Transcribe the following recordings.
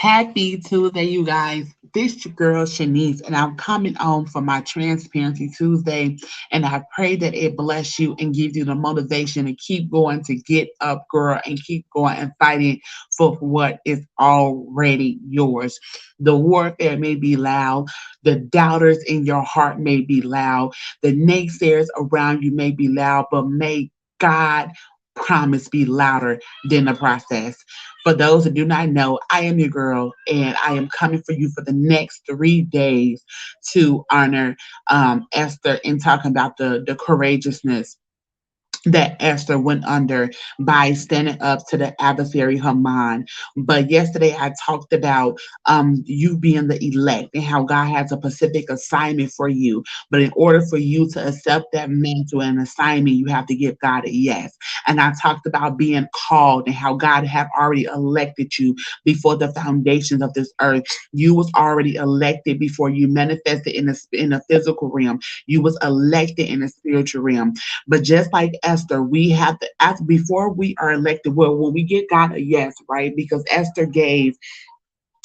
Happy Tuesday, you guys. This your girl Shanice, and I'm coming on for my Transparency Tuesday. And I pray that it bless you and gives you the motivation to keep going, to get up, girl, and keep going and fighting for what is already yours. The warfare may be loud, the doubters in your heart may be loud, the naysayers around you may be loud, but may God promise be louder than the process. For those that do not know, I am your girl, and I am coming for you for the next 3 days to honor Esther and talking about the courageousness that Esther went under by standing up to the adversary Haman. But yesterday I talked about you being the elect and how God has a specific assignment for you. But in order for you to accept that mantle and assignment, you have to give God a yes. And I talked about being called and how God have already elected you before the foundations of this earth. You was already elected before you manifested in the physical realm. You was elected in the spiritual realm. But just like Esther, we have to ask before we are elected. Well, when we get God a yes, right? Because Esther gave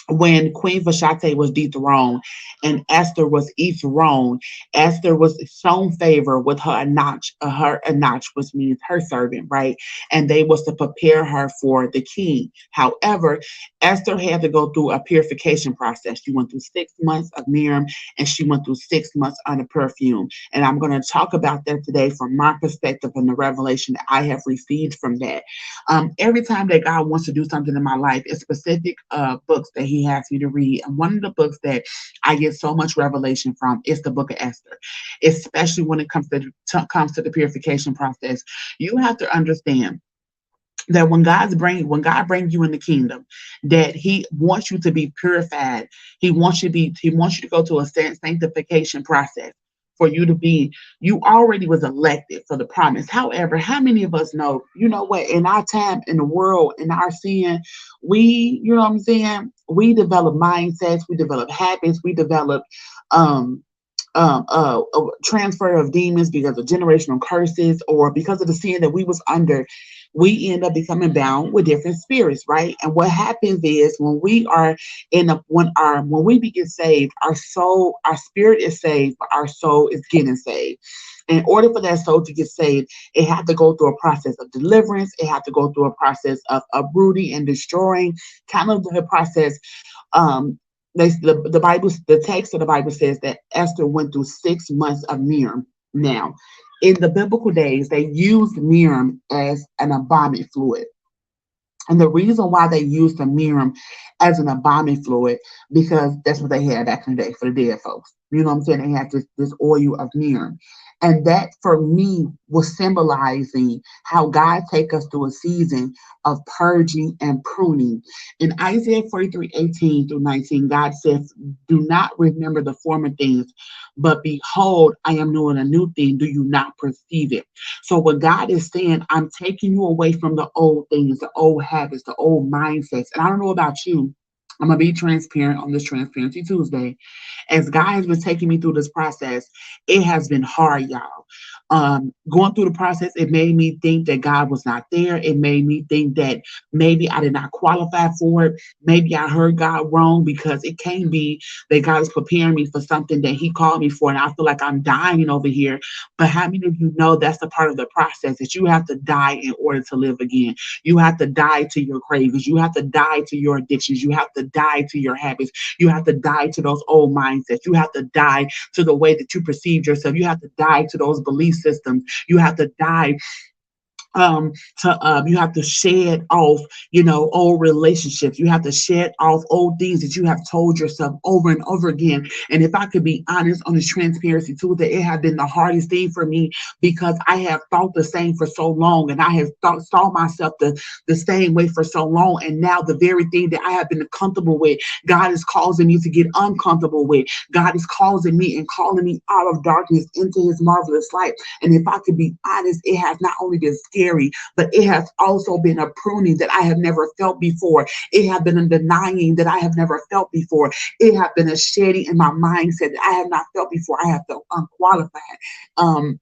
when Queen Vashti was dethroned and Esther was enthroned, Esther was shown favor with her Anach, which means her servant, right? And they was to prepare her for the king. However, Esther had to go through a purification process. She went through 6 months of Miriam and she went through 6 months under perfume. And I'm going to talk about that today from my perspective and the revelation that I have received from that. Every time that God wants to do something in my life, it's specific books that He has me to read. And one of the books that I get so much revelation from is the Book of Esther, especially when it comes to the purification process. You have to understand that when God brings you in the kingdom, that He wants you to be purified. He wants you to go to a sanctification process for you to be, you already was elected for the promise. However, how many of us know, you know what, in our time in the world, in our sin, you know what I'm saying? We develop mindsets, we develop habits, we develop um transfer of demons because of generational curses or because of the sin that we was under. We end up becoming bound with different spirits, right? And what happens is when we are when we get saved, our spirit is saved, but our soul is getting saved. In order for that soul to get saved, it had to go through a process of deliverance. It had to go through a process of uprooting and destroying, kind of the process. um the Bible, the text of the Bible says that Esther went through 6 months of Miriam. Now, in the biblical days, they used Miriam as an embalming fluid. And the reason why they used the Miriam as an embalming fluid, because that's what they had back in the day for the dead folks. You know what I'm saying? They had this oil of Miriam. And that for me was symbolizing how God take us through a season of purging and pruning. In Isaiah 43:18-19, God says, "Do not remember the former things, but behold, I am doing a new thing. Do you not perceive it?" So what God is saying, I'm taking you away from the old things, the old habits, the old mindsets. And I don't know about you. I'm gonna be transparent on this Transparency Tuesday. As God has been taking me through this process, it has been hard, y'all. Going through the process, it made me think that God was not there. It made me think that maybe I did not qualify for it. Maybe I heard God wrong, because it can be that God is preparing me for something that He called me for, and I feel like I'm dying over here. But how many of you know that's a part of the process, that you have to die in order to live again? You have to die to your cravings. You have to die to your addictions. You have to die to your habits. You have to die to those old mindsets. You have to die to the way that you perceive yourself. You have to die to those belief systems. You have to die to you have to shed off, old relationships. You have to shed off old things that you have told yourself over and over again. And if I could be honest on this Transparency too, that it had been the hardest thing for me, because I have thought the same for so long, and I have saw myself the same way for so long, and now the very thing that I have been comfortable with, God is causing me to get uncomfortable with. God is causing me and calling me out of darkness into His marvelous light. And if I could be honest, it has not only been scary, but it has also been a pruning that I have never felt before. It has been a denying that I have never felt before. It has been a shedding in my mindset that I have not felt before. I have felt unqualified. Um,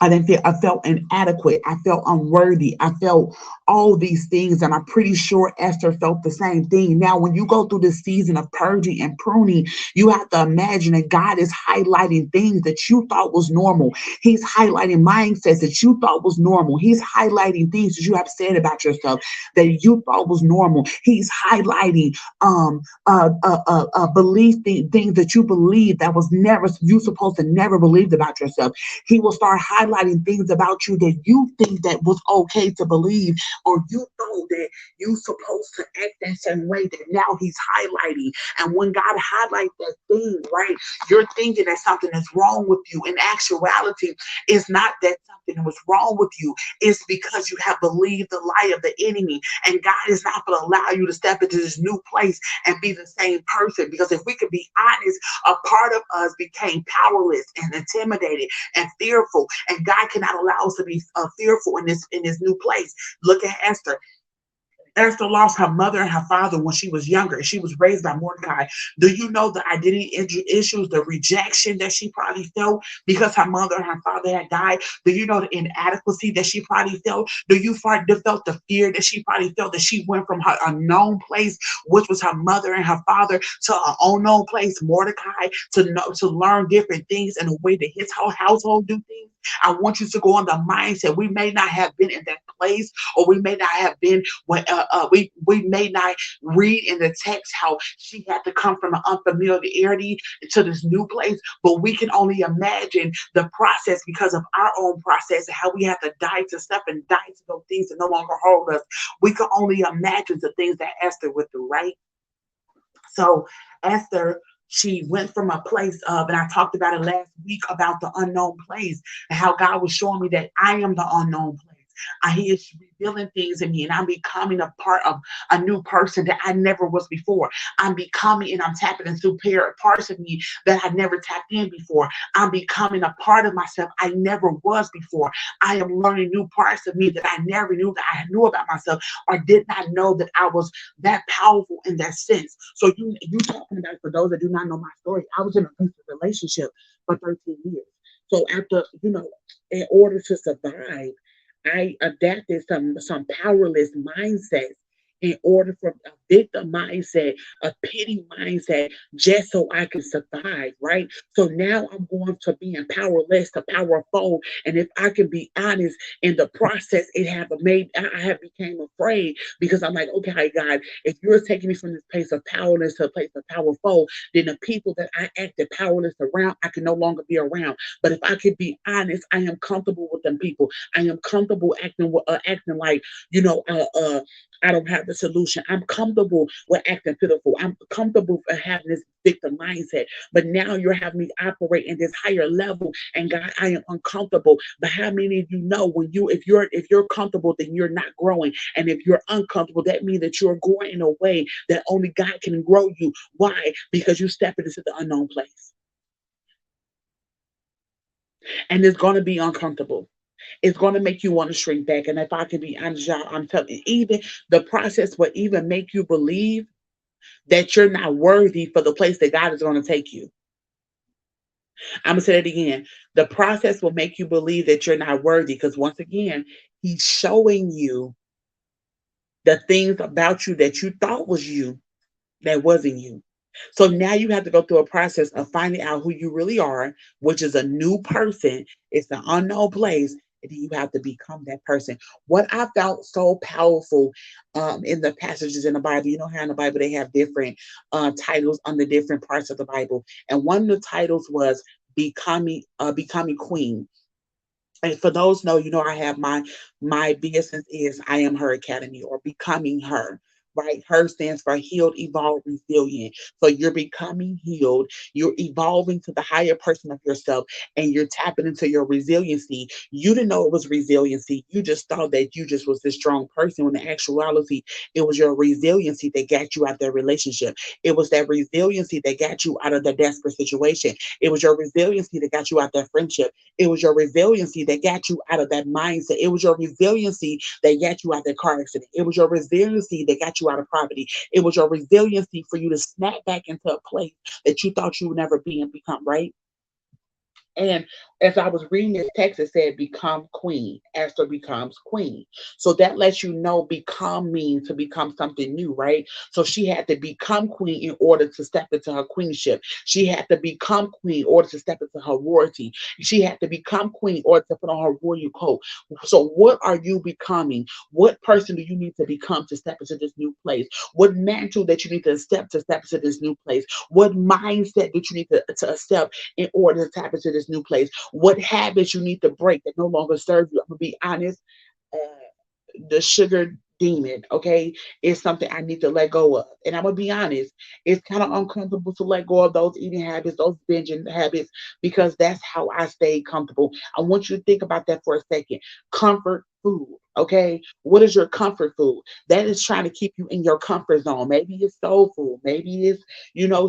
I didn't feel, I felt inadequate. I felt unworthy. I felt all these things. And I'm pretty sure Esther felt the same thing. Now, when you go through this season of purging and pruning, you have to imagine that God is highlighting things that you thought was normal. He's highlighting mindsets that you thought was normal. He's highlighting things that you have said about yourself that you thought was normal. He's highlighting belief things that you believe that was never, you supposed to never believed about yourself. He will start highlighting things about you that you think that was okay to believe, or you know that you supposed to act that certain way, that now he's highlighting. And when God highlights that thing, right, you're thinking that something is wrong with you. In actuality, it's not that something was wrong with you. It's because you have believed the lie of the enemy. And God is not going to allow you to step into this new place and be the same person. Because if we could be honest, a part of us became powerless and intimidated and fearful, and God cannot allow us to be fearful in this new place. Look at Esther. Esther lost her mother and her father when she was younger. She was raised by Mordecai. Do you know the identity issues, the rejection that she probably felt because her mother and her father had died? Do you know the inadequacy that she probably felt? Do you felt the fear that she probably felt, that she went from her unknown place, which was her mother and her father, to an unknown place, Mordecai, to know, to learn different things in a way that his whole household do things? I want you to go on the mindset. We may not have been in that place, or we may not have been when we may not read in the text how she had to come from an unfamiliarity to this new place, but we can only imagine the process because of our own process and how we have to die to stuff and die to those things that no longer hold us. We can only imagine the things that Esther went through, right? So Esther, she went from a place of, and I talked about it last week about the unknown place and how God was showing me that I am the unknown place. He is revealing things in me, and I'm becoming a part of a new person that I never was before. I'm becoming, and I'm tapping into parts of me that I never tapped in before. I'm becoming a part of myself I never was before. I am learning new parts of me that I never knew that I knew about myself, or did not know that I was that powerful in that sense. So you talking about, for those that do not know my story, I was in a abusive relationship for 13 years. So after, in order to survive, I adapted some powerless mindsets in order for a victim mindset, a pity mindset, just so I can survive, right? So now I'm going to being powerless to powerful. And if I can be honest, in the process, it have made I have became afraid, because I'm like, okay, God, if you're taking me from this place of powerless to a place of powerful, then the people that I acted powerless around, I can no longer be around. But if I could be honest, I am comfortable with them people. I am comfortable acting like, you know, uh, uh, I don't have the solution. I'm comfortable with acting pitiful. I'm comfortable for having this victim mindset. But now you're having me operate in this higher level, and God, I am uncomfortable. But how many of you know, when you if you're comfortable, then you're not growing, and if you're uncomfortable, that means that you're growing in a way that only God can grow you. Why? Because you step into the unknown place, and it's going to be uncomfortable. It's going to make you want to shrink back. And if I can be honest, y'all, I'm telling you, even the process will even make you believe that you're not worthy for the place that God is going to take you. I'm going to say it again. The process will make you believe that you're not worthy, because once again, He's showing you the things about you that you thought was you that wasn't you. So now you have to go through a process of finding out who you really are, which is a new person. It's an unknown place. And then you have to become that person. What I felt so powerful in the passages in the Bible, you know how in the Bible they have different titles on the different parts of the Bible. And one of the titles was becoming queen. And for those know, I have my business is I Am Her Academy, or Becoming Her. Right? Her stands for healed, evolved, resilient. So you're becoming healed, you're evolving to the higher person of yourself, and you're tapping into your resiliency. You didn't know it was resiliency. You just thought that you just was this strong person, when in actuality, it was your resiliency that got you out of that relationship. It was that resiliency that got you out of the desperate situation. It was your resiliency that got you out of that friendship. It was your resiliency that got you out of that mindset. It was your resiliency that got you out of that car accident. It was your resiliency that got you out of poverty. It was your resiliency for you to snap back into a place that you thought you would never be and become, right? And as I was reading this text, it said, become queen. Esther becomes queen. So that lets you know become means to become something new, right? So she had to become queen in order to step into her queenship. She had to become queen in order to step into her royalty. She had to become queen in order to put on her royal coat. So, what are you becoming? What person do you need to become to step into this new place? What mantle that you need to step into this new place? What mindset that you need to accept in order to tap into this new place? What habits you need to break that no longer serve you? I'm gonna be honest. The sugar demon, okay, is something I need to let go of. And I'm gonna be honest, it's kind of uncomfortable to let go of those eating habits, those binging habits, because that's how I stay comfortable. I want you to think about that for a second. Comfort food. Okay, what is your comfort food? That is trying to keep you in your comfort zone. Maybe it's soul food, maybe it's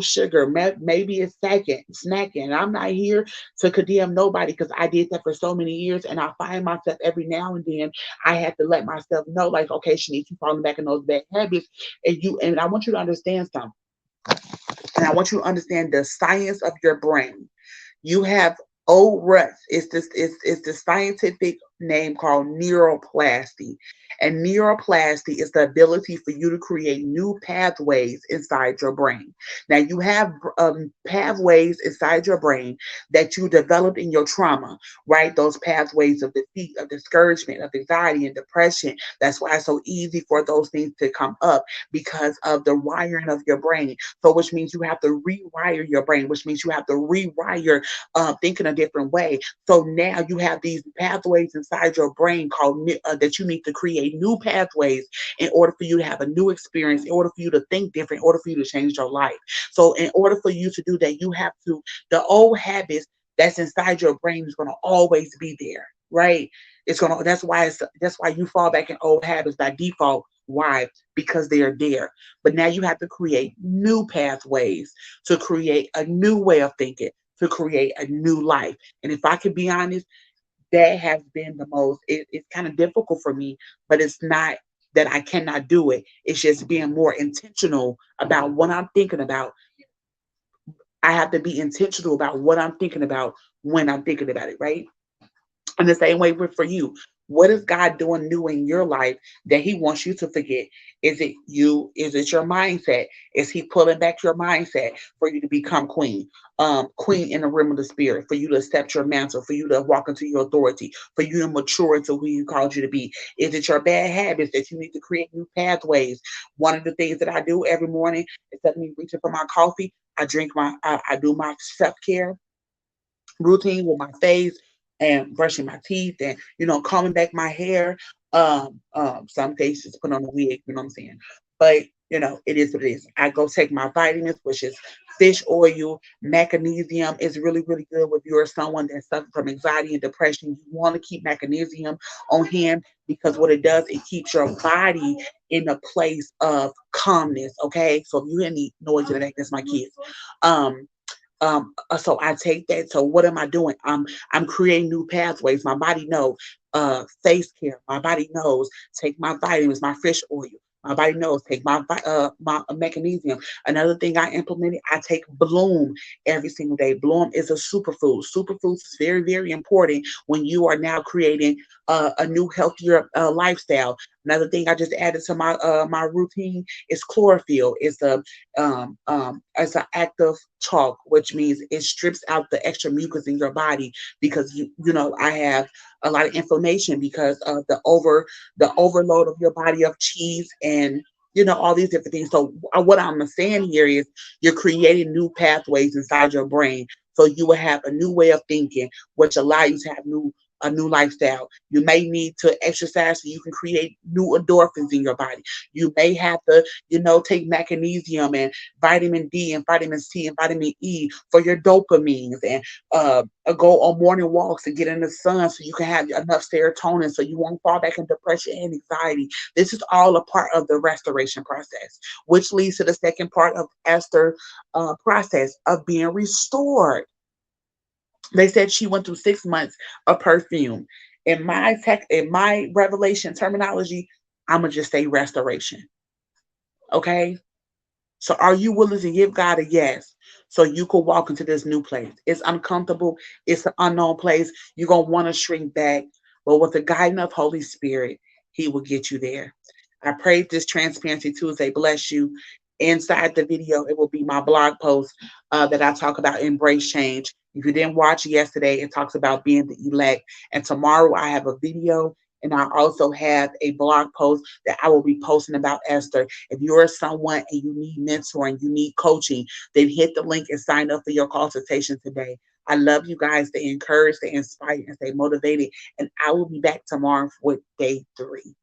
sugar, maybe it's snacking. I'm not here to condemn nobody because I did that for so many years, and I find myself every now and then I had to let myself know, like, okay, Shanice, you falling back in those bad habits, and I want you to understand something, and I want you to understand the science of your brain. You have ORUS. It's the scientific name called neuroplasty. And neuroplasty is the ability for you to create new pathways inside your brain. Now you have pathways inside your brain that you developed in your trauma, right? Those pathways of defeat, of discouragement, of anxiety and depression. That's why it's so easy for those things to come up because of the wiring of your brain. So, which means you have to rewire your brain, which means you have to rewire thinking a different way. So now you have these pathways inside your brain called that you need to create new pathways in order for you to have a new experience, in order for you to think different, in order for you to change your life. So in order for you to do that, you have to the old habits that's inside your brain is going to always be there, right? It's gonna that's why you fall back in old habits by default. Why? Because they are there. But now you have to create new pathways to create a new way of thinking, to create a new life. And if I could be honest, that has been the most, it's kind of difficult for me, but it's not that I cannot do it. It's just being more intentional about what I'm thinking about. I have to be intentional about what I'm thinking about when I'm thinking about it, right? In the same way for you, what is God doing new in your life that He wants you to forget? Is it you? Is it your mindset? Is He pulling back your mindset for you to become queen? Queen in the realm of the spirit, for you to accept your mantle, for you to walk into your authority, for you to mature into who He called you to be. Is it your bad habits that you need to create new pathways? One of the things that I do every morning, instead of me reaching for my coffee, I do my self care routine with my face and brushing my teeth and combing back my hair. Some cases put on a wig, you know what I'm saying? But it is what it is. I go take my vitamins, which is fish oil, magnesium is really, really good if you're someone that suffers from anxiety and depression. You want to keep magnesium on hand because what it does, it keeps your body in a place of calmness. Okay. So if you hear any noise in the back, that's my kids. Um, so I take that. So what am I doing? I'm creating new pathways. My body knows face care. My body knows take my vitamins, my fish oil. My body knows take my magnesium. Another thing I implemented, I take Bloom every single day. Bloom is a superfood. Superfoods is very, very important when you are now creating a new healthier lifestyle. Another thing I just added to my routine is chlorophyll. It's an active chalk, which means it strips out the extra mucus in your body because I have a lot of inflammation because of the overload of your body of cheese and all these different things. So what I'm saying here is you're creating new pathways inside your brain so you will have a new way of thinking, which allow you to have a new lifestyle. You may need to exercise so you can create new endorphins in your body. You may have to, take magnesium and vitamin D and vitamin C and vitamin E for your dopamines and go on morning walks and get in the sun so you can have enough serotonin so you won't fall back in depression and anxiety. This is all a part of the restoration process, which leads to the second part of Esther process of being restored. They said she went through 6 months of perfume. In my revelation terminology, I'm gonna just say restoration. Okay, So are you willing to give God a yes so you could walk into this new place? It's uncomfortable. It's an unknown place. You're going to want to shrink back. But with the guidance of Holy Spirit, he will get you there. I pray this Transparency Tuesday bless you. Inside the video, it will be my blog post that I talk about embrace change. If you didn't watch yesterday, it talks about being the elect. And tomorrow I have a video and I also have a blog post that I will be posting about Esther. If you're someone and you need mentoring, you need coaching, then hit the link and sign up for your consultation today. I love you guys. Stay encouraged, stay inspired, and stay motivated. And I will be back tomorrow with day 3.